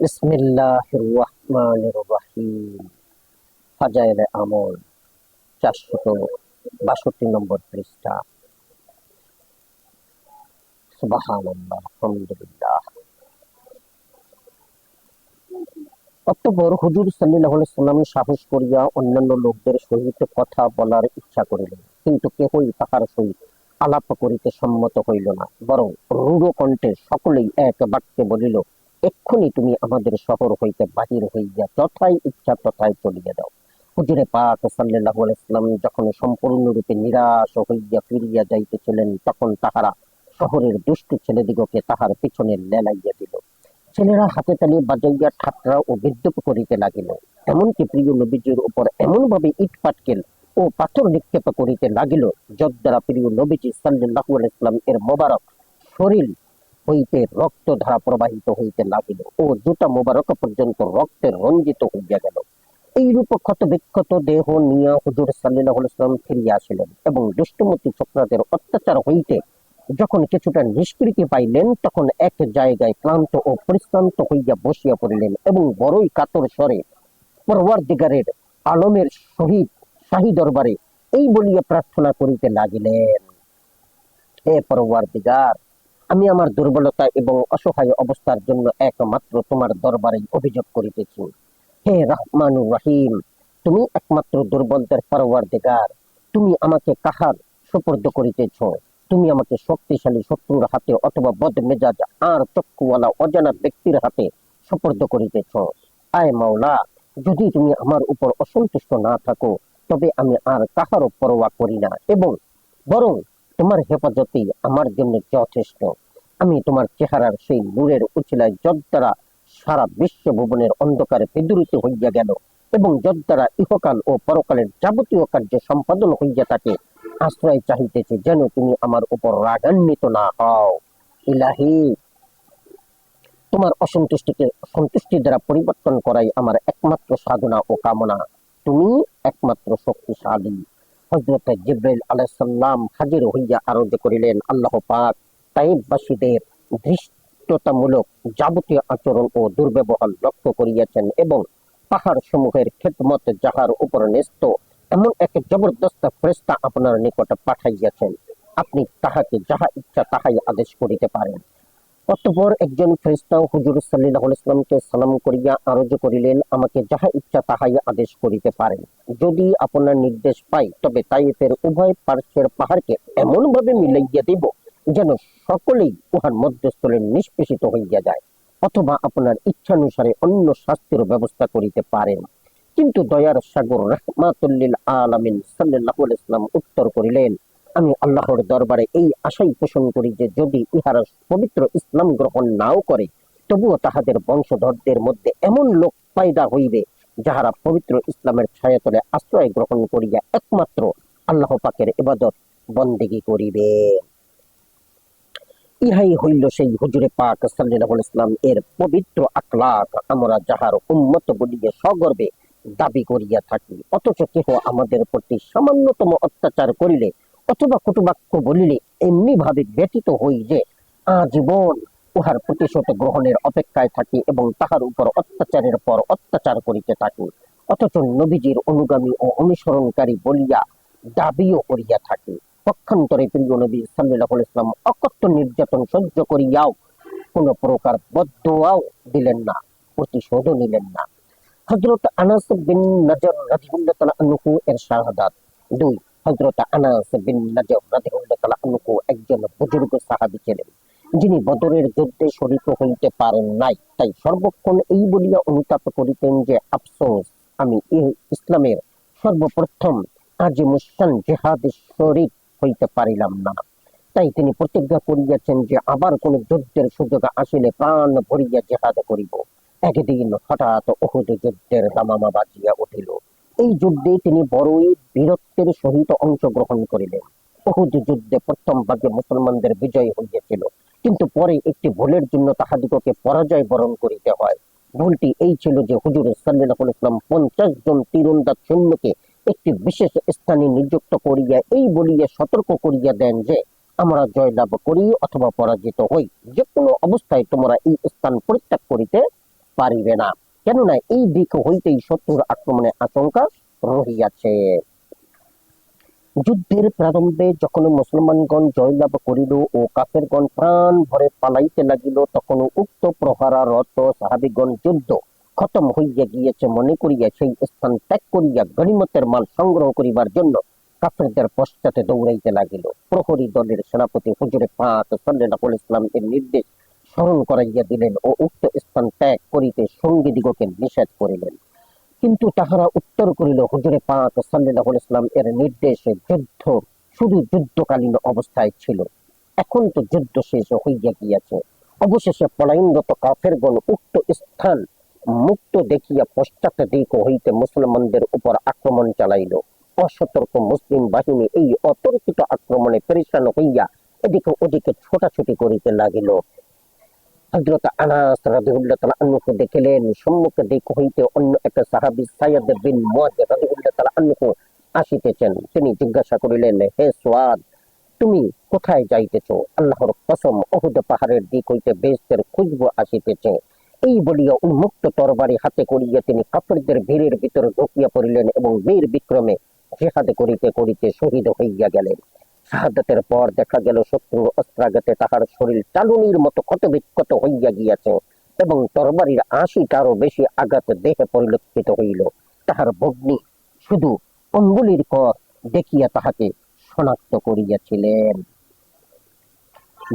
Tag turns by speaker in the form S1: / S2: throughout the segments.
S1: বিসমিল্লাহির রহমানির রহিম। ফাজাইলে আমল 462 নম্বর পৃষ্ঠা। সুবহানাল্লাহ, আলহামদুলিল্লাহ। অতঃপর হুজুর সাল্লাল্লাহু আলাইহি সাল্লাম সাহস করিয়া অন্যান্য লোকদের সহিত কথা বলার ইচ্ছা করিলেন, কিন্তু কেহই তাহার সহিত আলাপ করিতে সম্মত হইল না, বরং রূঢ় কণ্ঠে সকলেই এক বাক্যে বলিল, এক্ষুনি তুমি আমাদের শহর হইতে বাহির হইয়া যথাই ইচ্ছা তথায় চলিয়া যাও। হুজুরে পাক সাল্লাল্লাহু আলাইহি সাল্লাম যখন সম্পূর্ণরূপে নিরাশ হইয়া ফিরিয়া যাইতেছিলেন, তখন তাহারা শহরের দুষ্টু ছেলেদিগকে তাহার পিছনে লেলাইয়া দিল। ছেলেরা হাতে তালি বাজাইয়া ঠাট্টা ও বিদ্রূপ করিতে লাগিল। এমনকি প্রিয় নবীজির উপর এমন ভাবে ইট পাটকেল ও পাথর নিক্ষেপ করিতে লাগিল, যদ্বারা প্রিয় নবীজি সাল্লাল্লাহু আলাইহি সাল্লাম এর মোবারক শরীর হইতে রক্ত ধারা প্রবাহিত হইতে লাগিল ও জুতা মোবারক পর্যন্ত রক্তে রঞ্জিত হইয়া গেল। এইরূপ ক্ষত বিক্ষত দেহ নিয়া হুজুর সাল্লাল্লাহু আলাইহি সাল্লাম ফিরিয়া আসিলেন এবং দুষ্টমতি ছোকরাদের অত্যাচার হইতে যখন কিছুটা নিষ্কৃতি পাইলেন, তখন এক জায়গায় ক্লান্ত ও পরিশ্রান্ত হইয়া বসিয়া পড়িলেন এবং বড়ই কাতর স্বরে পরওয়ারদিগারের আলমের সহিত শাহী দরবারে এই বলিয়া প্রার্থনা করিতে লাগিলেন, হে পরওয়ারদিগার, আমি আমার দুর্বলতা এবং অসহায় অবস্থার জন্য একমাত্র তোমার দরবারে অভিযোগ করিতেছি। হে রহমানুর রহিম, তুমি একমাত্র দুর্বলদের পরওয়ারদিগার। তুমি আমাকে কাহার সুপর্দ করিতেছ? তুমি আমাকে শক্তিশালী শত্রুর হাতে অথবা বদমেজাজ আর চক্ষুওয়ালা অজানা ব্যক্তির হাতে সুপর্দ করিতেছ? আয় মাওলা, যদি তুমি আমার উপর অসন্তুষ্ট না থাকো, তবে আমি আর কাহারও পরোয়া করি না এবং বরং তোমার হেফাজতেই আমার জন্য যথেষ্ট। আমি তোমার চেহারার সেই নূরের উচিলায় যদ্বারা সারা বিশ্ব ভুবনের অন্ধকারে বিদূরিত হইয়া গেল এবং যদ্বারা ইহকাল ও পরকালের যাবতীয় কার্য সম্পাদন হইয়া থাকে, আশ্রয় চাহিতেছি, যেন তুমি আমার উপর রাগান্বিত না হও। ইলাহি, তোমার অসন্তুষ্টিকে সন্তুষ্টি দ্বারা পরিবর্তন করাই আমার একমাত্র সাধনা ও কামনা। তুমি একমাত্র শক্তিশালী। হযরত জিবরাইল আলাইহিস সালাম হাজির হইয়া আরজ করিলেন, আল্লাহ পাক তাইববাসীদের ধৃষ্টতামূলক যাবতীয় আচরণ ও দুর্ব্যবহার লক্ষ্য করিয়াছেন এবং পাহাড় সমূহের খেদমত যাহার উপর ন্যস্ত, এমন এক জবরদস্ত ফেরেশতা আপনার নিকট পাঠাইয়াছেন। আপনি তাহাকে যাহা ইচ্ছা তাহাই আদেশ করিতে পারেন। অতঃপর একজন ফেরেশতা হুজুর সাল্লাল্লাহু আলাইহি ওয়াসাল্লামকে সালাম করিয়া আরজ করিলেন, আমাকে যাহা ইচ্ছা তাহাই আদেশ করিতে পারেন। যদি আপনার নির্দেশ পাই, তবে তাইফের উভয় পার্শ্বের পাহাড়কে এমন ভাবে মিলাইয়া দিব যেন সকলেই উহার মধ্যস্থলে নিষ্পেষিত হইয়া যায়, অথবা আপনার ইচ্ছানুসারে অন্য শাস্তির ব্যবস্থা করিতে পারেন। কিন্তু দয়ার সাগর রাহমাতুল লিল আলামিন সাল্লাল্লাহু আলাইহি ওয়াসাল্লাম উত্তর করিলেন, আমি আল্লাহর দরবারে এই আশাই পোষণ করি যে যদি ইহারা পবিত্র ইসলাম গ্রহণ নাও করে, তবুও তাহাদের বংশধরদের মধ্যে এমন লোক পয়দা হইবে যাহারা পবিত্র ইসলামের ছায়াতলে আশ্রয় গ্রহণ করিয়া একমাত্র আল্লাহ পাকের ইবাদত বন্দেগী করিবে। ইহাই হইল সেই হুজুরে পাক সাল্লাল্লাহু আলাইহি ওয়াসাল্লাম এর পবিত্র আখলাক, আমরা যাহার উম্মত বলিয়া সগর্বে দাবি করিয়া থাকি। অথচ কেহ আমাদের প্রতি সামান্যতম অত্যাচার করিলে অথবা কটুবাক্য বলিলে এমনি ভাবে ব্যতীত হই যে আজীবন উহার প্রতিশোধ গ্রহণের অপেক্ষায় থাকি এবং তাহার উপর অত্যাচারের পর অত্যাচার করিতে থাকি। অথচ নবীজির অনুগামী ও অনুসরণকারী বলিয়া দাবিও করিয়া থাকি। পক্ষান্তরে প্রিয় নবী সাল্লাল্লাহু আলাইহি ওয়াসাল্লাম অকথ্য নির্যাতন সহ্য করিয়াও কোন প্রকার বদদোয়াও দিলেন না, প্রতিশোধও নিলেন না। হযরত আনাস বিন নজর রাদিয়াল্লাহু তাআলা আনহু এর শাহাদাত। 2, হযরত আনাস বিন নজর রাদিয়াল্লাহু তাআলা আনহু একজন বুজুর্গ সাহাবী ছিলেন, যিনি বদরের যুদ্ধে শরীক হইতে পারেন নাই। তাই সর্বক্ষণ এই বলিয়া অনুতাপ করিতেন যে আফসোস, আমি ইসলামের সর্বপ্রথম আজিমুসান জিহাদে শরীক হইতে পারিলাম না। তাই তিনি প্রতিজ্ঞা করিয়াছেন যে আবার কোন যুদ্ধের সুযোগ আসিলে প্রাণ ভরিয়া জিহাদ করিব। একদিন হঠাৎ উহুদ যুদ্ধের দামামা বাজিয়া উঠিল। এই যুদ্ধে তিনি বড়ই বীরত্বের সহিত অংশগ্রহণ করিলেন। উহুদ যুদ্ধে প্রথম ভাগে মুসলমানদের বিজয় হইয়াছিল, কিন্তু পরে একটি ভুলের জন্য তাহাদিগকে পরাজয় বরণ করিতে হয়। ভুলটি এই ছিল যে হুজুর সাল্লাল্লাহু আলাইহি ওয়াসাল্লাম 50 জন তীরন্দাজ সৈন্যকে একটি বিশেষ স্থানে নিযুক্ত করিয়া এই বলিয়া সতর্ক করিয়া দেন যে আমরা জয়লাভ করি অথবা পরাজিত হই, যে কোনো অবস্থায় তোমরা এই স্থান পরিত্যাগ করিতে পারিবে না, কেননা এই দিক হইতেই শত্রুর আক্রমণের আশঙ্কা রহিয়াছে। যুদ্ধের প্রারম্ভে যখন মুসলমানগণ জয়লাভ করিল ও কাফেরগণ প্রাণ ভরে পালাইতে লাগিল, তখন উক্ত প্রহারারত সাহাবীগণ যুদ্ধ খতম হইয়া গিয়েছে মনে করিয়া সেই স্থান ত্যাগ করিয়া গনিমতের মাল সংগ্রহ করিবার জন্য কাফেরদের পশ্চাতে দৌড়াইতে লাগিল। প্রহরী দলের সেনাপতি হুজুরে পাক সাল্লাল্লাহু আলাইহি ওয়াসাল্লাম এর নির্দেশ স্মরণ করাইয়া দিলেন ও উক্ত স্থান ত্যাগ করিতে সঙ্গীদিগকে নিষেধ করিলেন। কিন্তু তাহারা উত্তর করিল, হুজুরে পাক সাল্লাল্লাহু আলাইহি ওয়াসাল্লাম এর নির্দেশে যুদ্ধ শুধু যুদ্ধকালীন অবস্থায় ছিল, এখন তো যুদ্ধ শেষ হইয়া গিয়াছে। অবশেষে পলায়নরত কাফেরগণ উক্ত স্থান মুক্ত দেখিয়া পশ্চাৎ দিক হইতে মুসলমানদের উপর আক্রমণ চালাইল। অসতর্ক মুসলিম বাহিনী এই অতর্কিত আক্রমণে পেরেশান হইয়া এদিকে ওদিকে ছোটাছুটি করিতে লাগিল। হযরত আনাস রাদিয়াল্লাহু তাআলা আনহু দেখিলেন সম্মুখে দিক হইতে অন্য এক সাহাবী সাইয়্যিদ বিন মুআয রাদিয়াল্লাহু তাআলা আনহু আসিতেছেন। তিনি জিজ্ঞাসা করিলেন, হে সুয়াদ, তুমি কোথায় যাইতেছ? আল্লাহর কসম, উহুদ পাহাড়ের দিক হইতে বেহেশতের খুশবু আসিতেছে। এই বলিয়া উন্মুক্ত তরবারি হাতে করিয়া তিনি কাফেরদের ভিড়ের ভিতরে ঢুকিয়া পড়িলেন এবং বীর বিক্রমে জিহাদ করিতে করিতে শহীদ হইয়া গেলেন। শাহাদাতের পর দেখা গেল শত্রুর অস্ত্রাঘাতে তাহার শরীর চালুনির মতো ক্ষতবিক্ষত হইয়া গিয়াছে এবং তরবারির ৮০টারও বেশি আঘাত দেহে পরিলক্ষিত হইল। তাহার ভগ্নী শুধু অঙ্গুলির কর দেখিয়া তাহাকে শনাক্ত করিয়াছিলেন।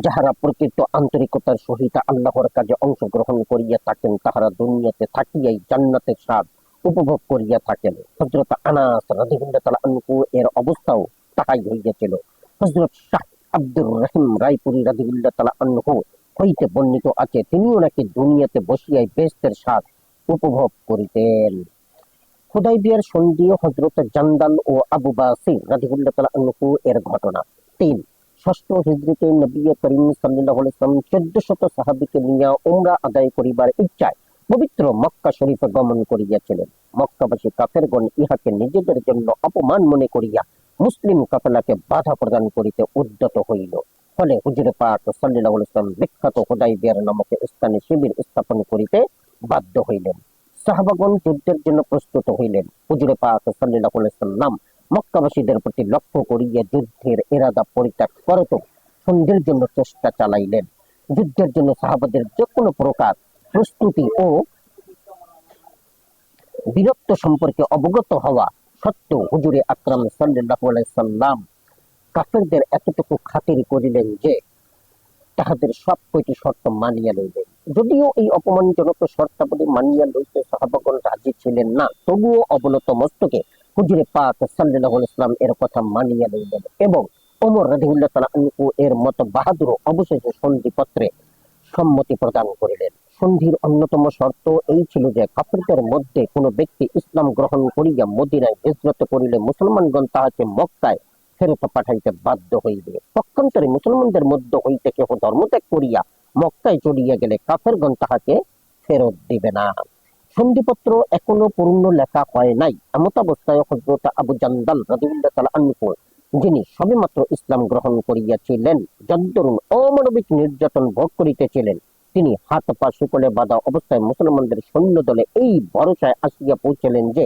S1: যাহারা প্রকৃত আন্তরিকতার সহিত আল্লাহর কাজে অংশগ্রহণ করিয়া থাকেন, তাহারা দুনিয়াতে থাকিয়াই জান্নাতের স্বাদ উপভোগ করিয়া থাকেন। হযরত আনাস রাদিয়াল্লাহু তাআলা আনহু এর অবস্থাও তাহাই হইয়াছিল। হযরত শাহ আব্দুর রহিম রায়পুরী রাদিয়াল্লাহু তাআলা আনহু হইতে বর্ণিত আছে, তিনিও নাকি দুনিয়াতে বসিয়াই বেহেশতের স্বাদ উপভোগ করিতেন। হুদায়বিয়ার সন্ধি হযরত জান্দাল ও আবু বাসির রাদিয়াল্লাহু তাআলা আনহু এর ঘটনা। ৩ ষষ্ঠ হিজরিতে নবী করিম সাল্লাল্লাহু আলাইহি ওয়াসাল্লাম ১৪০০ সাহাবীকে নিয়ে উমরা আদায় করিবার ইচ্ছায় পবিত্র মক্কা শরীফে গমন করিয়াছিলেন। মক্কাবাসী কাফেরগণ ইহাকে নিজেদের জন্য অপমান মনে করিয়া মুসলিম কাফেলাকে বাধা প্রদান করিতে উদ্যত হইল। ফলে হুজুরে পাক সাল্লাল্লাহু আলাইহি ওয়াসাল্লাম বিখ্যাত হুদায়বিয়ার নামক স্থানে শিবির স্থাপন করিতে বাধ্য হইলেন। সাহাবাগণ যুদ্ধের জন্য প্রস্তুত হইলেন। হুজুরে পাক সাল্লাল্লাহু আলাইহি ওয়াসাল্লাম মক্কাবাসীদের প্রতি লক্ষ্য করিয়া যুদ্ধের ইরাদা পরিত্যাগ করত সন্ধির জন্য চেষ্টা চালাইলেন। যুদ্ধের জন্য সাহাবাদের যে কোনো প্রকার প্রস্তুতি ও বীরত্ব সম্পর্কে অবগত হওয়া সত্ত্বেও হুজুরে আকরাম সাল্লাল্লাহু আলাইহি সাল্লাম কাফেরদের এতটুকু খাতির করিলেন যে তাহাদের সব কয়টি শর্ত মানিয়া লইলেন। যদিও এই অপমানজনক শর্তাবলী মানিয়া লইতে সাহাবাগণ রাজি ছিলেন না, তবুও অবনত মস্তকে হুজুরে পাক সাল্লাল্লাহু আলাইহি ওয়াসাল্লাম এর কথা মানিয়া লইলেন এবং ওমর রাদিয়াল্লাহু তাআলা আনহু এর মত বাহাদুর অবশেষে সন্ধিপত্রে সম্মতি প্রদান করিলেন। সন্ধির অন্যতম শর্ত এই ছিল যে কাফেরদের মধ্যে কোন ব্যক্তি ইসলাম গ্রহণ করিয়া মদিনায় হিজরত করিলে মুসলমানগণ তাহাকে মক্কায় ফেরত পাঠাইতে বাধ্য হইবে। পক্ষান্তরে মুসলমানদের মধ্য হইতে কেহ ধর্মত্যাগ করিয়া মক্কায় চলিয়া গেলে কাফেরগণ তাহাকে ফেরত দিবে না। সন্ধিপত্র এখনো পূর্ণ লেখা হয় নাই। এমত অবস্থায় হযরত আবু জান্দাল রাদিয়াল্লাহু তাআলা আনহু, যিনি সবেমাত্র ইসলাম গ্রহণ করিয়াছিলেন, যদ্দরুন অমানবিক নির্যাতন ভোগ করিতেছিলেন, তিনি হাত পা শিকলে বাঁধা অবস্থায় মুসলমানদের সৈন্য দলে এই ভরসায় আসিয়া পৌঁছলেন যে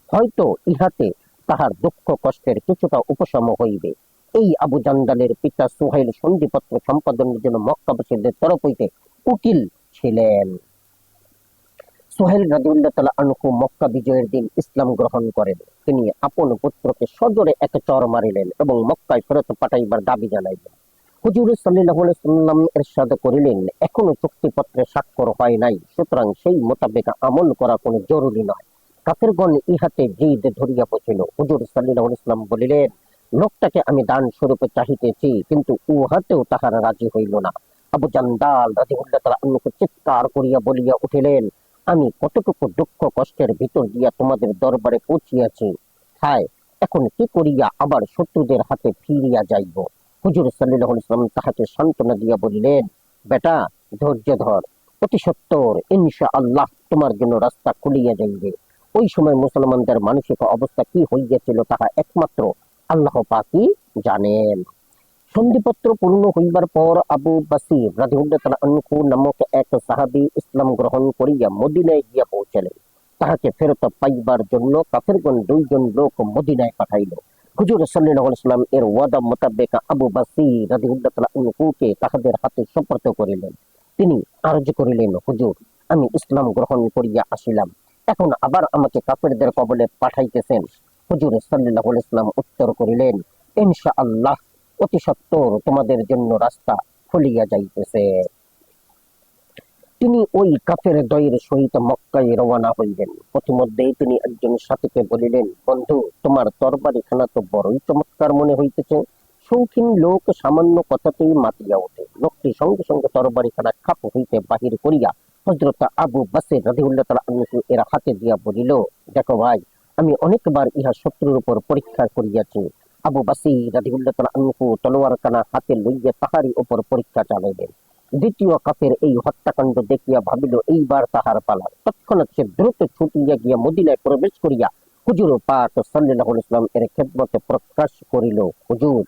S1: হয়তো ইহাতে তাহার দুঃখ কষ্টের কিছুটা উপশম হইবে। এই আবু জান্দালের পিতা সুহাইল সন্ধিপত্র সম্পাদনের জন্য মক্কাবাসীদের তরফ হইতে উকিল ছিলেন। সুহাইল রাদিয়াল্লাহু তাআলা আনহু মক্কা বিজয়ের দিন ইসলাম গ্রহণ করেন। তিনি আপন পুত্রকে সজোরে এক চর মারিলেন এবং মক্কায় ফেরত পাঠাইবার দাবি জানাইলেন। হুজুর সাল্লাল্লাহু আলাইহি ওয়াসাল্লাম ইরশাদ করিলেন, এখনো চুক্তিপত্রে স্বাক্ষর হয় নাই, সুতরাং সেই মোতাবেক আমল করা কোনো জরুরি নয়। কাফেরগণ ইহাতে জিদ ধরিয়া বসিল। হুজুর সাল্লাল্লাহু আলাইহি ওয়াসাল্লাম বলিলেন, লোকটাকে আমি দান স্বরূপে চাহিতেছি, কিন্তু উহাতেও তাহারা রাজি হইল না। আবু জান্দাল রাদিয়াল্লাহু তাআলা আনহু চিৎকার করিয়া বলিয়া উঠিলেন, আমি কতটুকু দুঃখ কষ্টের ভিতর দিয়া তোমাদের দরবারে পৌঁছিয়াছি, হায় এখন কি করিয়া আবার শত্রুদের হাতে ফিরিয়া যাইব। হুজুর সাল্লাল্লাহু আলাইহি ওয়াসাল্লাম তাহাকে সান্ত্বনা দিয়া বলিলেন, বেটা ধৈর্য ধর, অতি সত্বর ইনশাআল্লাহ তোমার জন্য রাস্তা খুলিয়া যাইবে। ওই সময় মুসলমানদের মানসিক অবস্থা কি হইয়াছিল তাহা একমাত্র আল্লাহ পাকই জানেন। সন্ধিপত্র পূর্ণ হইবার পর আবু বাসির রাদিয়াল্লাহু তাআলা আনহু নামক এক সাহাবী ইসলাম গ্রহণ করিয়া মদিনায় গিয়া পৌঁছালেন। তাহাকে ফেরত পাইবার জন্য কাফেরগণ 2 জন লোক মদিনায় পাঠাইল। হুজুর সাল্লাল্লাহু আলাইহি ওয়াসাল্লাম এর ওয়াদা মোতাবেক আবু বাসির রাদিয়াল্লাহু তাআলা আনহুকে তাহাদের হাতে সুপর্দ করিলেন। তিনি আরজ করিলেন, হুজুর, আমি ইসলাম গ্রহণ করিয়া আসিলাম, এখন আবার আমাকে কাফেরদের কবলে পাঠাইতেছেন? হুজুর সাল্লাল্লাহু আলাইহি ওয়াসাল্লাম উত্তর করিলেন, ইনশাআল্লাহ অতি সত্বর তোমাদের জন্য রাস্তা খুলিয়া যাইতেছে। তিনি ওই কাফের দয়ের সহিত মক্কায় রওনা হইলেন। পথিমধ্যেই তিনি একজন সাথীকে বলিলেন, বন্ধু, তোমার তরবারিখানা তো বড়ই চমৎকার মনে হইতেছে। শৌখিন লোক সামান্য কথাতেই মাতিয়া ওঠে। লোকটি সঙ্গে সঙ্গে তরবারিখানা খাপ হইতে বাহির করিয়া হযরত আবু বকর রাদিয়াল্লাহু তাআলা আনহু এর হাতে দিয়া বলিল, দেখো ভাই, আমি অনেকবার ইহা শত্রুর উপর পরীক্ষা করিয়াছি। আবু বকর রাদিয়াল্লাহু তাআলা আনহু তলোয়ারখানা হাতে লইয়া তাহারই উপর পরীক্ষা চালাইলেন। দ্বিতীয় কাফের এই হত্যাকাণ্ড দেখিয়া ভাবিল এইবার তাহার পালা। তৎক্ষণাৎ সে দ্রুত ছুটিয়া গিয়া মদিনায় প্রবেশ করিয়া হুজুর পাক সাল্লাল্লাহু আলাইহি ওয়াসাল্লাম এর খেদমতে প্রকাশ করিল, হুজুর,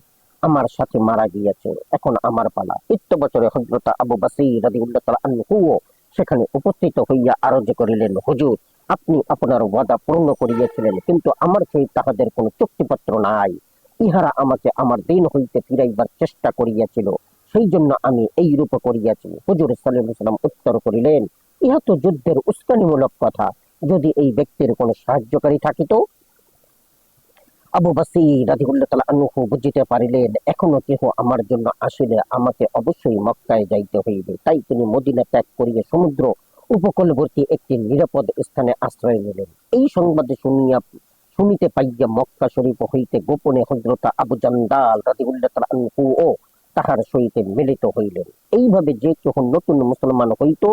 S1: আমার সাথে মারা গিয়াছে, এখন আমার পালা। বছরে হযরত আবু বকর রাদিয়াল্লাহু তাআলা আনহু সেখানে উপস্থিত হইয়া আরজ করিলেন, হুজুর, আপনি আপনার ওয়াদা পূর্ণ করিয়াছিলেন, কিন্তু আমার সহিত তাহাদের কোন চুক্তিপত্র নাই। ইহারা আমাকে আমার দিন হইতে ফিরাইবার চেষ্টা করিয়াছিল, সেই জন্য আমি এই রূপ করিয়াছি। হুজুর সাল্লাল্লাহু আলাইহি ওয়াসাল্লাম উত্তর করিলেন, ইহা তো যুদ্ধের উস্কানিমূলক কথা, যদি এই ব্যক্তির কোন সাহায্যকারী থাকিত। আবু বকর রাদিয়াল্লাহু তাআলা আনহু বুঝিতে পারিলেন, এখনো কেহ আমার জন্য আসিলে আমাকে অবশ্যই মক্কায় যাইতে হইবে। তাই তিনি মদিনা ত্যাগ করিয়া সমুদ্র উপকূলবর্তী একটি নিরাপদ স্থানে আশ্রয় নিলেন। এই সংবাদ শুনিতে পাইয়া মক্কা শরীফ হইতে গোপনে হযরত আবু জান্দাল রাদিয়াল্লাহু তাআলা আনহু ও তাহার সহিত মিলিত হইলেন। এইভাবে যে কেহ নতুন মুসলমান হইত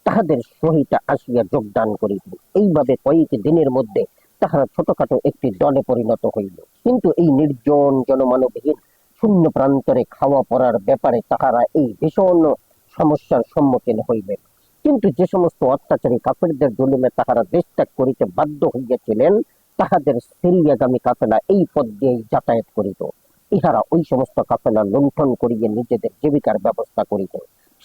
S1: তাহাদের সহিত আসিয়া যোগদান করিত। এইভাবে কয়েক দিনের মধ্যে তাহারা ছোটখাটো একটি দলে পরিণত হইল। কিন্তু এই নির্জন জনমানবহীন শূন্য প্রান্তরে খাওয়া পড়ার ব্যাপারে তাহারা এই ভীষণ সমস্যার সম্মুখীন হইবেন। কিন্তু যে সমস্ত অত্যাচারী কাফেরদের জুলুমে তাহারা দেশ ত্যাগ করিতে বাধ্য হইয়াছিলেন, তাহাদের সিরিয়াগামী কাফেলা এই পথ দিয়েই যাতায়াত করিত। ইহারা ওই সমস্ত কাফেলা লুণ্ঠন করিয়া নিজেদের জীবিকার ব্যবস্থা করিত।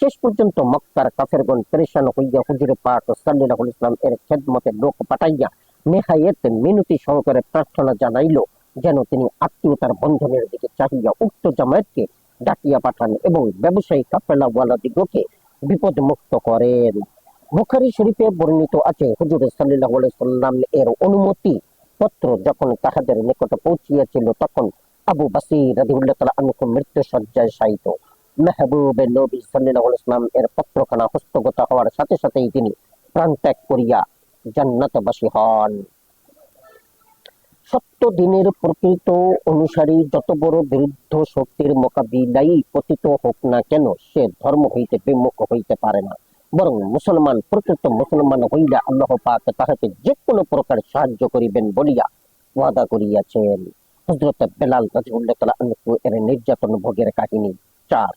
S1: শেষ পর্যন্ত মক্কার কাফেরগণ পেরেশান হইয়া হুজুর পাক সাল্লাল্লাহু আলাইহি ওয়াসাল্লাম এর খেদমতে লোক পাঠাইয়া নেহায়েত মিনতি সহকারে প্রার্থনা জানাইল যেন তিনি আত্মীয়তার বন্ধনের দিকে চাহিয়া উক্ত জামায়াতকে ডাকিয়া পাঠান এবং ব্যবসায়ী কাফেলাওয়ালা দিগকে বিপদ মুক্ত করেন। বুখারী শরীফে বর্ণিত আছে, হুজুর সাল্লাল্লাহু আলাইহি ওয়াসাল্লাম এর অনুমতি পত্র যখন তাহাদের নিকট পৌঁছিয়াছিল, তখন আবু বকর রাদিয়াল্লাহু তাআলা আনহু মৃত্যু শয্যায় শায়িত। মেহবুবে নবী সাল্লাল্লাহু আলাইহি ওয়াসাল্লাম এর পত্রখানা হস্তগত হওয়ার সাথে সাথেই তিনি প্রাণ ত্যাগ করিয়া জান্নাতবাসী হন। সত্য দিনের প্রকৃত অনুসারী যত বড় বিরুদ্ধ শক্তির মোকাবিলায় পতিত হোক না কেন, সে ধর্ম হইতে বিমুখ হইতে পারে না। বরং মুসলমান প্রকৃত মুসলমান হইলে আল্লাহ পাক তাহাকে যে কোনো প্রকার সাহায্য করিবেন বলিয়া ওয়াদা করিয়াছেন। হযরত বেলাল রাদিয়াল্লাহু তাআলা আনহু এর নির্যাতন ভোগের কাহিনী 4।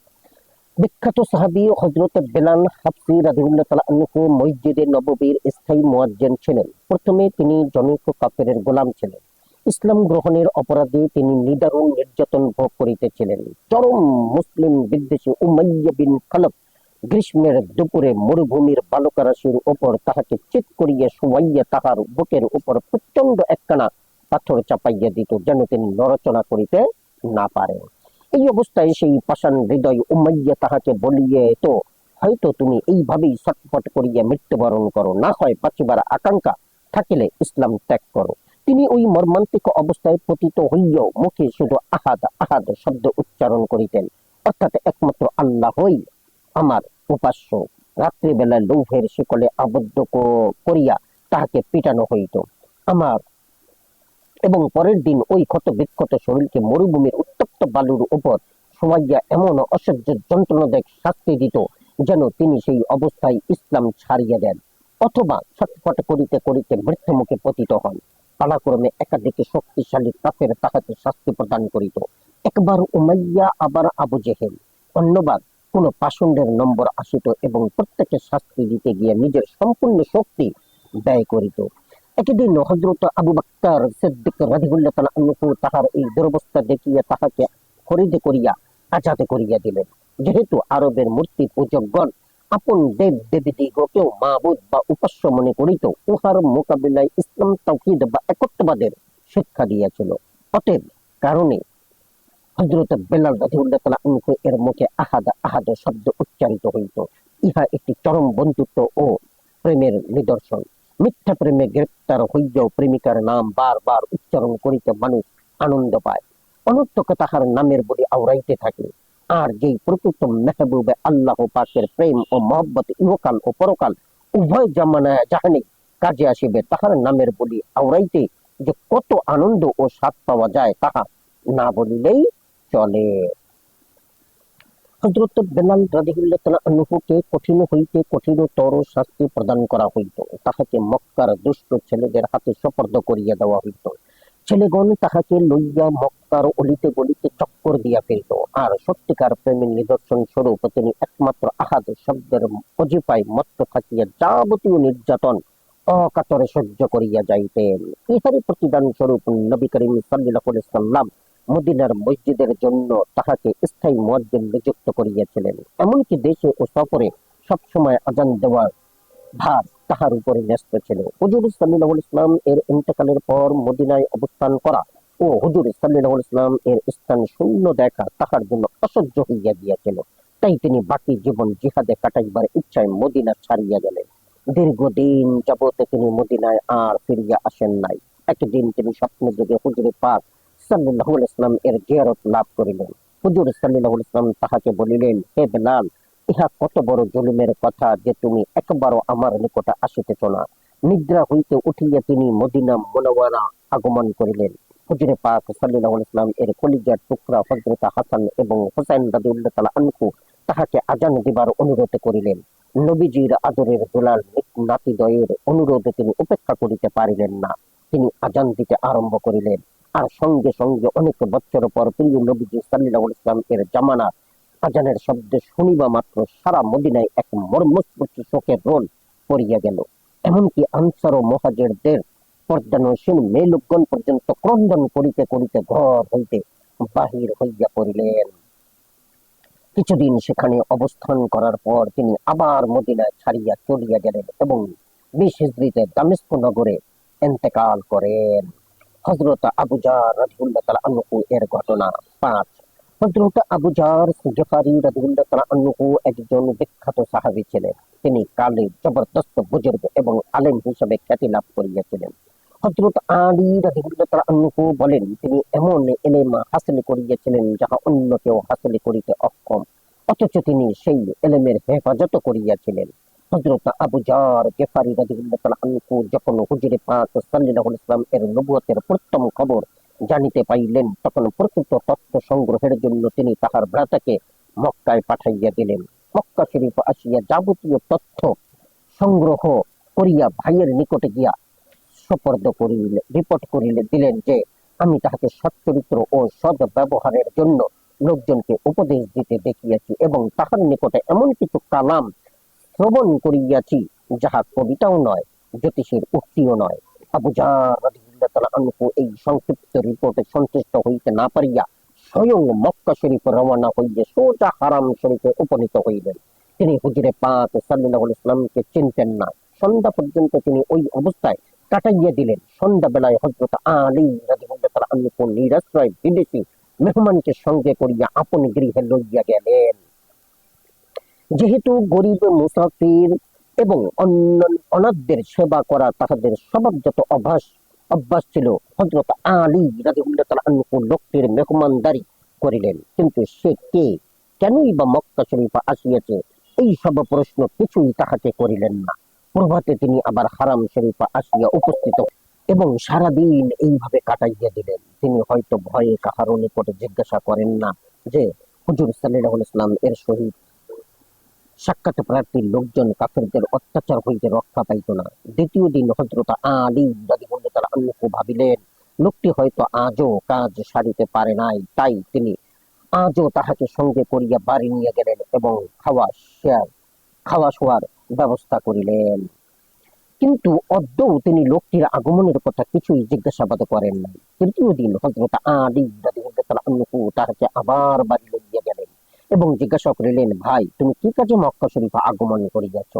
S1: বিখ্যাত সাহাবী হযরত বেলাল হাবশী রাদিয়াল্লাহু তাআলা আনহু মসজিদে নববীর স্থায়ী মুয়াজ্জিন ছিলেন। প্রথমে তিনি জনৈক কাফেরের গোলাম ছিলেন। ইসলাম গ্রহণের অপরাধে তিনি নিদারুণ নির্যাতন ভোগ করিতেছিলেন। চরম মুসলিম বিদ্বেষী উমাইয়া বিন খালফ গ্রীষ্মের দুপুরে মরুভূমির বালুকারাশির উপর তাহাকে চিৎ করিয়া শুয়াইয়া তাহার বুকের উপর প্রচন্ড একখানা পাথর চাপাইয়া দিত, যেন তিনি নড়াচড়া করিতে না পারেন। এই অবস্থায় সেই পাষাণ হৃদয় উমাইয়া তাহাকে বলিয়ে, তো হয়তো তুমি এইভাবেই ছটফট করিয়া মৃত্যুবরণ করো, না হয় বাঁচিবার আকাঙ্ক্ষা থাকিলে ইসলাম ত্যাগ করো। তিনি ওই মর্মান্তিক অবস্থায় পতিত হইয়াও মুখে শুধু আহাদ আহাদ শব্দ উচ্চারণ করিতেন, অর্থাৎ একমাত্র আল্লাহই আমার উপাস্য। রাত্রিবেলায় লৌহের শিকলে আবদ্ধ করিয়া তাহাকে পিটানো হইত আমার, এবং পরের দিন ওই ক্ষত বিক্ষত শরীরকে মরুভূমির উত্তপ্ত বালুর উপর শোয়াইয়া এমন অসহ্য যন্ত্রণাদায়ক শাস্তি দিত যেন তিনি সেই অবস্থায় ইসলাম ছাড়িয়ে দেন, অথবা ছটফট করিতে করিতে মৃত্যুমুখে পতিত হন। পালাক্রমে একাধিক শক্তিশালী কাফের তাহাকে শাস্তি প্রদান করিত। একবার উমাইয়া, আবার আবু জেহেল, অন্যবার কোন পাষণ্ডের নম্বর আসিত এবং প্রত্যেকে শাস্তি দিতে গিয়ে নিজের সম্পূর্ণ শক্তি ব্যয় করিত। একদিন হযরত আবু বকর সিদ্দিক রাদিয়াল্লাহু তাআলা আনহু তাহার এই দুরবস্থা দেখিয়া তাহাকে খরিদ করিয়া আজাদ করিয়া দিলেন। যেহেতু আরবের মূর্তি পূজকগণ আপন দেব দেবীদিগকেও মাবুদ বা উপাস্য মনে করিত, উহার মোকাবিলায় ইসলাম তাওহীদ বা একত্ববাদের শিক্ষা দিয়াছিল। অতএব কারণে হযরত বেলাল রাদিয়াল্লাহু তাআলা আনহু এর মুখে আহাদ আহাদ শব্দ উচ্চারিত হইত। ইহা একটি চরম বন্ধুত্ব ও প্রেমের নিদর্শন। মিথ্যা প্রেমে গ্রেপ্তার হইয়াও প্রেমিকার নাম বারবার উচ্চারণ করিতে মানুষ আনন্দ পায়, অনর্থক তাহার নামের বলি আওড়াইতে থাকে। আর যেই প্রকৃত মেহবুবে আল্লাহ পাকের প্রেম ও মহব্বত ইহকাল ও পরকাল উভয় জাহানে কাজে আসিবে, তাহার নামের বলি আওড়াইতে যে কত আনন্দ ও স্বাদ পাওয়া যায় তাহা না বলিলেই চলে। হযরত বেলাল রাদিয়াল্লাহু তাআলা আনহুকে কঠিন হইতে কঠিনতর শাস্তি প্রদান করা হইত। তাহাকে মক্কার দুষ্ট ছেলেদের হাতে সোপর্দ করিয়া দেওয়া হইত। ছেলেগণ তাহাকে লইয়া মক্কার অলিতে গলিতে চক্কর দিয়া ফিরিত। আর সত্যিকার প্রেমের নিদর্শন স্বরূপ তিনি একমাত্র আহাদ শব্দের অজিফায় মত্ত থাকিয়া যাবতীয় নির্যাতন অকাতরে সহ্য করিয়া যাইতেন। ইহারই প্রতিদান স্বরূপ নবী করিম সাল্লাল্লাহু আলাইহি ওয়াসাল্লাম মদিনার মসজিদের জন্য তাহাকে স্থায়ী মুয়াজ্জিন নিযুক্ত করিয়াছিলেন। এমনকি দেশে ও সফরে সবসময় আজান দেওয়ার ভার তাহার উপরে ন্যস্ত ছিল। হুজুর সাল্লাল্লাহু আলাইহি ওয়াসাল্লাম এর ইন্তেকালের পর মদিনায় অবস্থান করা ও হুজুর সাল্লাল্লাহু আলাইহি ওয়াসাল্লাম এর স্থান শূন্য দেখা তাহার জন্য অসহ্য হইয়া গিয়াছিল। তাই তিনি বাকি জীবন জিহাদে কাটাইবার ইচ্ছায় মদিনা ছাড়িয়া গেলেন। দীর্ঘদিন যাবত তিনি মদিনায় আর ফিরিয়া আসেন নাই। একদিন তিনি স্বপ্নে যোগে হুজুর পাক সাল্লাল্লাহু আলাইহি ওয়াসাল্লাম এর জিয়ারত লাভ করিলেন। হুজুর সাল্লাল্লাহু আলাইহি ওয়াসাল্লাম তাহাকে বলিলেন, হে বেলাল, ইহা কত বড় জুলুমের কথা যে তুমি একবারও আমার নিকটে আসিতেছ না। নিদ্রা হইতে উঠিয়া তিনি মদিনা মুনাওয়ারা আগমন করিলেন। হুজুরে পাক সাল্লাল্লাহু আলাইহি ওয়াসাল্লাম এর কলিজার টুকরা হযরত হাসান এবং হুসাইন রাদিয়াল্লাহু তাআলা আনহু তাহাকে আজান দিবার অনুরোধ করিলেন। নবীজির আদরের দুলাল নাতিদ্বয়ের অনুরোধে তিনি উপেক্ষা করিতে পারিলেন না। তিনি আজান দিতে আরম্ভ করিলেন। আর সঙ্গে সঙ্গে অনেক বছর পর প্রিয় নবীজি সাল্লাল্লাহু আলাইহি ওয়াসাল্লাম এর জামানা আজানের শব্দ শুনিবা মাত্র সারা মদিনায় এক মর্মস্পর্শী শোকের রোল পড়িয়া গেল। এমনকি আনসার ও মুহাজিরদের পর্দানসীন মেয়ে লোকগণ পর্যন্ত ক্রন্দন করিতে করিতে ঘর হইতে বাহির হইয়া পড়িলেন। কিছুদিন সেখানে অবস্থান করার পর তিনি আবার মদিনায় ছাড়িয়া চলিয়া গেলেন এবং 20 হিজরিতে দামেস্ক নগরে ইন্তেকাল করেন। হযরত আবু জার রাদিয়াল্লাহু তাআলা আনহু এর ঘটনা 5। হযরত আবু জার গিফারি রাদিয়াল্লাহু তাআলা আনহু একজন বিখ্যাত সাহাবী ছিলেন। তিনি কালে জবরদস্ত বুজুর্গ এবং আলেম হিসেবে খ্যাতি লাভ করিয়াছিলেন। হযরত আলী রাদিয়াল্লাহু তাআলা আনহু বলেন, তিনি এমন ইলম হাসিল করিয়াছিলেন যাহা অন্য কেউ হাসিল করিতে অক্ষম, অথচ তিনি সেই ইলমের হেফাজত করিয়াছিলেন। হযরত আবু জার গিফারি রাদিয়াল্লাহু তাআলা আনহু যখন হুজুরে পাক সাল্লাল্লাহু আলাইহি ওয়াসাল্লাম এর নবুয়তের প্রথম খবর জানিতে পাইলেন, তখন প্রকৃত তথ্য সংগ্রহের জন্য তিনি তাহার ভ্রাতাকে মক্কায় পাঠাইয়া দিলেন। মক্কা শরীফ আসিয়া যাবতীয় তথ্য সংগ্রহ করিয়া ভাইয়ের নিকটে গিয়া সোপর্দ করিলে রিপোর্ট করিলে দিলেন যে আমি তাহাকে সচ্চরিত্র ও সৎ ব্যবহারের জন্য লোকজনকে উপদেশ দিতে দেখিয়াছি এবং তাহার নিকটে এমন কিছু কালাম শ্রবণ করিয়াছি যাহা কবিতাও নয়, জ্যোতিষের উক্তিও নয়। আবু জার রাদিয়াল্লাহু তাআলা আনহু এই সংক্ষিপ্ত রিপোর্টে সন্তুষ্ট হইতে না পারিয়া স্বয়ং মক্কা শরীফ রওনা হইয়া সোজা হারাম শরীফে উপনীত হইলেন। তিনি হুজুরে পাক সাল্লাল্লাহু আলাইহি ওয়াসাল্লামকে চিনতেন না। সন্ধ্যা পর্যন্ত তিনি ওই অবস্থায় কাটাইয়া দিলেন। সন্ধ্যা বেলায় হযরত আলী রাদিয়াল্লাহু তাআলা আনহু নিরাশ্রয় বিদেশী মেহমানকে সঙ্গে করিয়া আপন গৃহে লইয়া গেলেন। যেহেতু গরিব মুসাফির এবং অনাথদের সেবা করা তাহাদের স্বভাবজাত অভ্যাস ছিল, হযরত আলী রাদিয়াল্লাহু তাআলা আনহু লোকটির মেহমানদারি করিলেন। কিন্তু সে কে, কেনই বা মক্কা শরীফে আসিয়াছে, এই সব প্রশ্ন কিছুই তাহাকে করিলেন না। প্রভাতে তিনি আবার হারাম শরীফে আসিয়া উপস্থিত এবং সারাদিন এইভাবে কাটাইয়া দিলেন। তিনি হয়তো ভয়ে কাহারও নিকটে জিজ্ঞাসা করেন না যে হুজুর সাল্লাল্লাহু আলাইহি ওয়াসাল্লাম এর সহিত সাক্ষাৎ প্রার্থীর লোকজন কাফেরদের অত্যাচার হইতে রক্ষা পাইত না। দ্বিতীয় দিন হযরত আলী রাদিয়াল্লাহু তাআলা আনহু ভাবিলেন, লোকটি হয়তো আজও কাজ সারিতে পারে নাই, তাই তিনি আজও তাহাকে সঙ্গে করিয়া বাড়ি নিয়ে গেলেন এবং খাওয়া শোয়ার ব্যবস্থা করিলেন। কিন্তু অদ্যও তিনি লোকটির আগমনের কথা কিছুই জিজ্ঞাসাবাদ করেন নাই। তৃতীয় দিন হযরত আলী রাদিয়াল্লাহু তাআলা আনহু তাহাকে আবার বাড়ি লইয়া গেলেন এবং জিজ্ঞাসা করিলেন, ভাই তুমি কি কাজে মক্কা শরীফে আগমন করিয়াছ?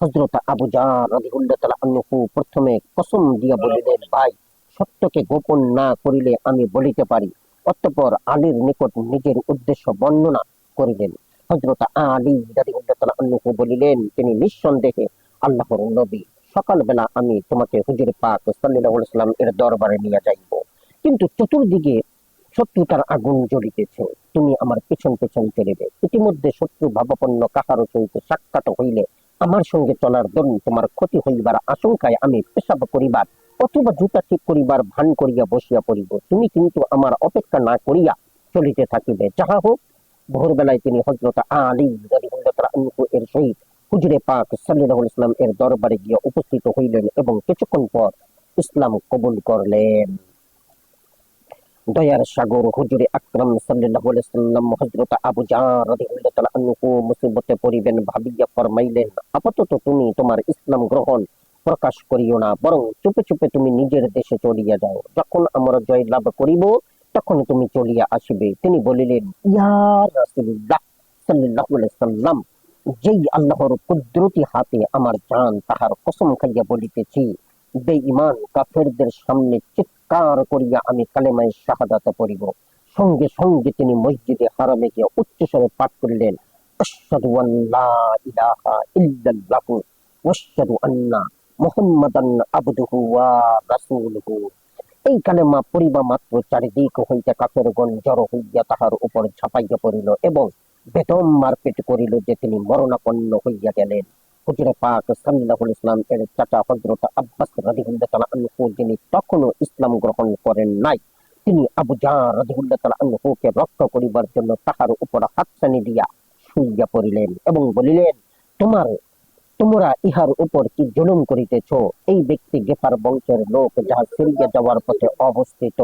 S1: হযরত আবু জার রাদিয়াল্লাহু তাআলা আনহু প্রথমে কসম দিয়া বলিলেন, ভাই সত্যকে গোপন না করিলে আমি বলিতে পারি। অতঃপর আলীর নিকট নিজের উদ্দেশ্য বর্ণনা করিলেন। হযরত আলী রাদিয়াল্লাহু তাআলা আনহু বলিলেন, তিনি নিঃসন্দেহে আল্লাহর নবী। সকালবেলা আমি তোমাকে হুজুর পাক সাল্লাল্লাহু আলাইহি ওয়াসাল্লাম এর দরবারে নিয়ে যাইব, কিন্তু চতুর্দিকে শত্রুতার আগুন জ্বলিতেছে, তুমি আমার পেছন পেছন চলিবে। ইতিমধ্যে শত্রু ভাবাপন্ন কাহারও সহিত সাক্ষাৎ হইলে আমার সঙ্গে চলার দরুন তোমার ক্ষতি হইবার আশঙ্কায় আমি পেশাব করিবার অথবা জুতা ঠিক করিবার ভান করিয়া বসিয়া পড়িব। তুমি কিন্তু আমার অপেক্ষা না করিয়া চলিতে থাকিবে। যাহা হোক, ভোরবেলায় তিনি হযরত আলী রাদিয়াল্লাহু তাআলা আনহু এর সহিত হুজুরে পাক সাল্লাল্লাহু আলাইহি ওয়াসাল্লাম এর দরবারে গিয়ে উপস্থিত হইলেন এবং কিছুক্ষণ পর ইসলাম কবুল করলেন। দয়ার সাগর হুজুরে আকরাম সাল্লাল্লাহু আলাইহি ওয়াসাল্লাম হযরত আবু জার রাদিয়াল্লাহু তাআলা আনহু মুসিবতে পড়িবেন ভাবিয়া ফরমাইলেন, আপাতত তুমি তোমার ইসলাম গ্রহণ প্রকাশ করিও না, বরং চুপে চুপে তুমি নিজের দেশে চলিয়া যাও। যখন আমরা জয় লাভ করিব তখন তুমি চলিয়া আসিবে। তিনি বলিলেন, ইয়া রাসূলুল্লাহ সাল্লাল্লাহু আলাইহি ওয়াসাল্লাম, যেই আল্লাহর কুদরতি হাতে আমার জান, তাহার কসম খাইয়া বলিতেছি, বেঈমান কাফেরদের সামনে চিৎকার করিয়া আমি কালেমায়ে শাহাদাত পড়িব। সঙ্গে সঙ্গে তিনি মসজিদে হারামে গিয়ে উচ্চস্বরে পাঠ করিলেন, আশহাদু আন লা ইলাহা ইল্লাল্লাহু ওয়া আশহাদু আন্না মুহাম্মাদান আবদুহু ওয়া রাসূলুহু। এই কালেমা পড়িবা মাত্র চারিদিক হইতে কাফেরগণ জড়ো হইয়া তাহার উপর ঝাঁপাইয়া পড়িল এবং বেদম মারপিট করিল যে তিনি মরণাপন্ন হইয়া গেলেন। হুজুরে পাক সাল্লাল্লাহু আলাইহি ওয়াসাল্লাম এর চাচা হযরত আব্বাস রাদিয়াল্লাহু তাআলা আনহু, যিনি তখনও ইসলাম গ্রহণ করেন নাই, তিনি আবু জার রাদিয়াল্লাহু তাআলা আনহুকে রক্ষা করিবার জন্য তাহার উপর হাতছানি দিয়া শুইয়া পড়িলেন এবং বলিলেন, তোমরা ইহার উপর কি জুলুম করিতেছ? এই ব্যক্তি গেফার বংশের লোক, যাহা সিরিয়া যাওয়ার পথে অবস্থিত।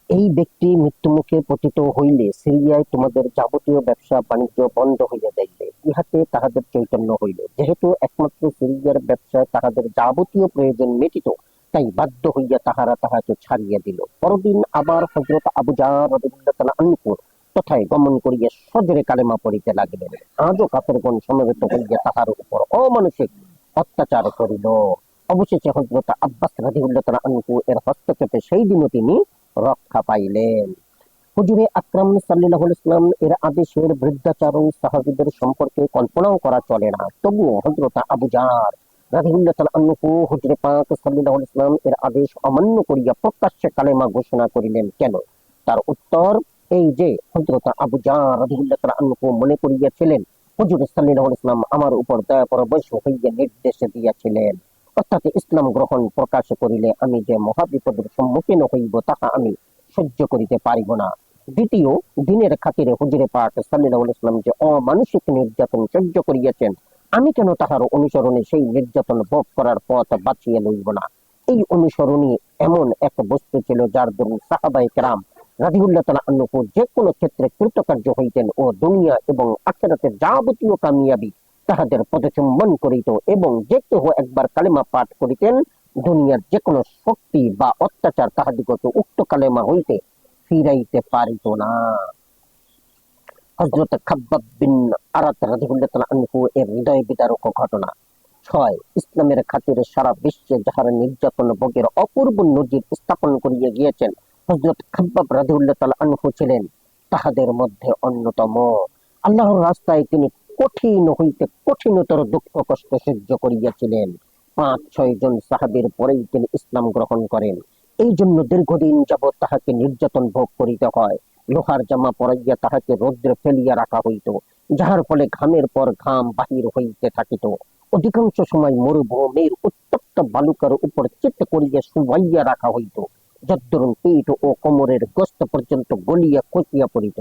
S1: এই ব্যক্তি মৃত্যুমুখে পতিত হইলে সিরিয়ায় তোমাদের যাবতীয় ব্যবসা বাণিজ্য বন্ধ হইয়া যাইবে। ইহাতে তাহাদের চৈতন্য হইল। যেহেতু একমাত্র সিরিয়ার ব্যবসায় তাহাদের যাবতীয় প্রয়োজন মিটিত, তাই বাধ্য হইয়া তাহারা তাহাকে ছাড়িয়া দিল। পরদিন আবার হযরত আবু জার রাদিয়াল্লাহু তাআলা আনহু তথায় গমন করিয়া সজরে কালেমা পড়িতে লাগিলেন। আজও কাফেরগণ সমবেত হইয়া তাহার উপর অমানুষিক অত্যাচার করিল। অবশেষে হযরত আব্বাস রাদিয়াল্লাহু তাআলা আনহু এর হস্তক্ষেপে সেই দিনও তিনি রক্ষা পাইলেন। হুজুরে আকরাম সাল্লাল্লাহু আলাইহি ওয়াসাল্লাম এর আদেশের বৃদ্ধাচারণ সাহাবীদের সম্পর্কে কল্পনাও করা চলে না। তবুও হযরত আবু জার রাদিয়াল্লাহু তাআলা আনহু হুজুরে পাক সাল্লাল্লাহু আলাইহি ওয়াসাল্লাম এর আদেশ অমান্য করিয়া প্রকাশ্যে কালেমা ঘোষণা করিলেন কেন? তার উত্তর এই যে, হযরত আবু জার রাদিয়াল্লাহু তাআলা আনহু মনে করিয়াছিলেন হুজুর সাল্লাল্লাহু আলাইহি ওয়াসাল্লাম আমার উপর দয়া পরবশ হইয়া নির্দেশ দিয়াছিলেন, অর্থাৎ ইসলাম গ্রহণ প্রকাশ করিলে আমি যে মহাবিপদের সম্মুখীন হইব তাহা আমি সহ্য করিতে পারিব না। দ্বিতীয়, দিনের খাতিরে হুজুরে পাক সাল্লাল্লাহু আলাইহি ওয়াসাল্লাম যে অমানুষিক নির্যাতন সহ্য করিয়াছেন, আমি কেন তাহার অনুসরণে সেই নির্যাতন ভোগ করার পথ বাছিয়া লইব না? এই অনুসরণই এমন এক বস্তু ছিল যার দরুন সাহাবায়ে কেরাম রাদিয়াল্লাহু তাআলা আনহু যে কোনো ক্ষেত্রে কৃতকার্য হইতেন ও দুনিয়া এবং আখিরাতের যাবতীয় কামিয়াবি তাহাদের পদচুম্বন করিত এবং যে কেহ একবার কালেমা পাঠ করিতেন, দুনিয়ার যে কোনো শক্তি বা অত্যাচার তাহাদিগকে উক্ত কালেমা হইতে ফিরাইতে পারিত না। হযরত খাব্বাব বিন আরাত রাদিয়াল্লাহু তাআলা আনহু এর হৃদয় বিদারক ঘটনা। 6, ইসলামের খাতিরে সারা বিশ্বে যাহারা নির্যাতন ভোগের অপূর্ব নজির স্থাপন করিয়া গিয়েছেন, হযরত খাব্বাব রাদিয়াল্লাহু তাআলা আনহু ছিলেন তাহাদের মধ্যে অন্যতম। আল্লাহর রাস্তায় তিনি কঠিন হইতে কঠিনতর দুঃখ কষ্ট সহ্য করিয়াছিলেন। 5-6 জন সাহাবীর পরেই তিনি ইসলাম গ্রহণ করেন। এই জন্য দীর্ঘদিন যাবৎ তাহাকে নির্যাতন ভোগ করিতে হয়। লোহার জামা পরাইয়া তাহাকে রৌদ্রে ফেলিয়া রাখা হইত, যাহার ফলে ঘামের পর ঘাম বাহির হইতে থাকিত। অধিকাংশ সময় মরুভূমির উত্তপ্ত বালুকার উপর চিত করিয়া শুয়াইয়া রাখা হইত, যদ্দরুন পিঠ ও কোমরের গোস্ত পর্যন্ত গলিয়া খসিয়া পড়িত।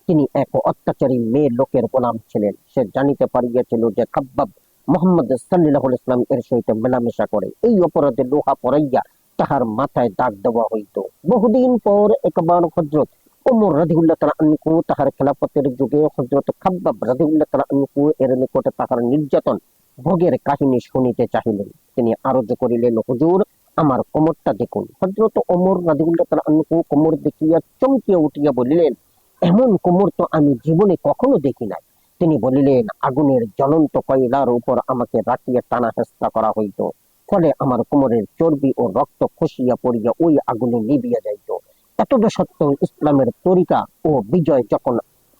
S1: তিনি এক অত্যাচারী মেয়ে লোকের গোলাম ছিলেন। সে জানিতে পারিয়াছিল যে খাব্বাব মুহাম্মদ সাল্লাল্লাহু আলাইহি ওয়াসাল্লাম এর সহিত মেলামেশা করে। এই অপরাধে লোহা পরাইয়া তাহার মাথায় দাগ দেওয়া হইত। বহুদিন পর একবার হযরত ওমর রাদিয়াল্লাহু তাআলা আনহু তাহার খেলাফতের যুগে হযরত খাব্বাব রাদিয়াল্লাহু তাআলা আনহু এর নিকটে তাহার নির্যাতন ভোগের কাহিনী শুনিতে চাহিলেন। তিনি আরজ করিলেন, হুজুর, আমার কোমরটা দেখুন। হযরত ওমর রাদিয়াল্লাহু তাআলা আনহু কোমর দেখিয়া চমকিয়া উঠিয়া বলিলেন, এমন কোমর তো আমি জীবনে কখনো দেখি নাই। তিনি বলিলেন, আগুনের জ্বলন্ত কয়লার উপর আমাকে রাখিয়া টানা হেঁচড়া করা হইত, ফলে আমার কোমরের চর্বি ও রক্ত খসিয়া পড়িয়া ওই আগুনে নিবিয়া যাইত। এতদ সত্ত্বেও ইসলামের তরিকা ও বিজয় যখন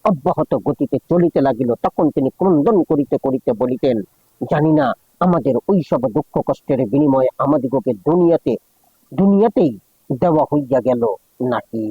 S1: অব্যাহত গতিতে চলিতে লাগিল, তখন তিনি ক্রন্দন করিতে করিতে বলিতেন, জানি না আমাদের ওইসব দুঃখ কষ্টের বিনিময়ে আমাদিগকে দুনিয়াতেই দেওয়া হইয়া গেল নাকি।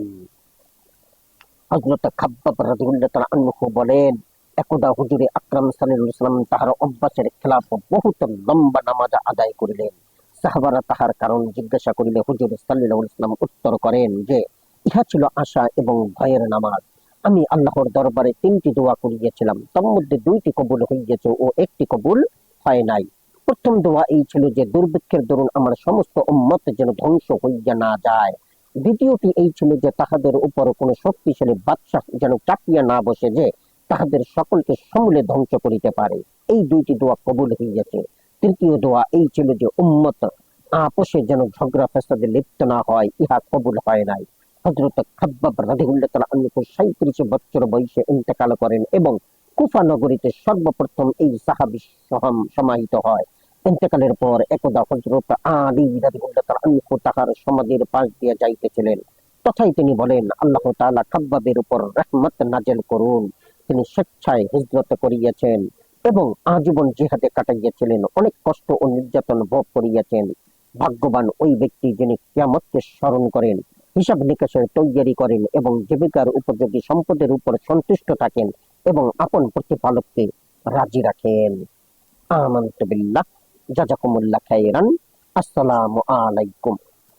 S1: হযরত খাব্বাব রাদিয়াল্লাহু তাআলা আনহু বলেন, একদা হুজুরে আকরাম সাল্লাল্লাহু আলাইহি ওয়াসাল্লাম তাহার অভ্যাসের খেলাফ বহুত লম্বা নামাজ আদায় করিলেন। সাহাবারা তাহার কারণ জিজ্ঞাসা করিলে হুজুর সাল্লাল্লাহু আলাইহি ওয়াসাল্লাম উত্তর করেন যে, ইহা ছিল আশা এবং ভয়ের নামাজ। আমি আল্লাহর দরবারে 3টি দোয়া করিয়াছিলাম, তার মধ্যে 2টি কবুল হইয়াছে ও 1টি কবুল হয় নাই। প্রথম দোয়া এই ছিল যে, দুর্ভিক্ষের দরুন আমার সমস্ত উম্মত যেন ধ্বংস হইয়া না যায়। দ্বিতীয়টি এই ছিল যে, তাহাদের উপর কোন শক্তিশালী বাদশাহ যেন চাপিয়া না বসে, যে তাহাদের সকলকে সমূলে ধ্বংস করিতে পারে। এই 2টি দোয়া কবুল হইয়াছে। তৃতীয় দোয়া এই ছিল যে, উম্মত আপোষে যেন ঝগড়া ফেসাদে লিপ্ত না হয়, ইহা কবুল হয় নাই। হযরত খাব্বাব রাদিয়াল্লাহু তাআলা আনহু 37 বছর বয়সে ইন্তেকাল করেন এবং কুফা নগরীতে সর্বপ্রথম এই সাহাবী সমাহিত হয়। ইন্তেকালের পর একদা হযরত আলী রাদিয়াল্লাহু তাআলা আনহু তাহার সমাধির পাশ দিয়ে যাইতেছিলেন, তথায় তিনি বলেন, আল্লাহ তাআলা খাব্বাবের উপর রহমত নাযিল করুন। তিনি স্বেচ্ছায় হিজরত করিয়াছেন এবং আজীবন জিহাদে কাটাইয়াছিলেন, অনেক কষ্ট ও নির্যাতন ভোগ করিয়াছেন। ভাগ্যবান ওই ব্যক্তি যিনি কিয়ামতকে স্মরণ করেন, হিসাব নিকাশের তৈয়ারি করেন এবং জীবিকার উপযোগী সম্পদের উপর সন্তুষ্ট থাকেন এবং আপন প্রতিপালককে রাজি রাখেন। আমানতু বিল্লাহ। জাযাকুমুল্লাহ খাইরান। আসসালামু আলাইকুম।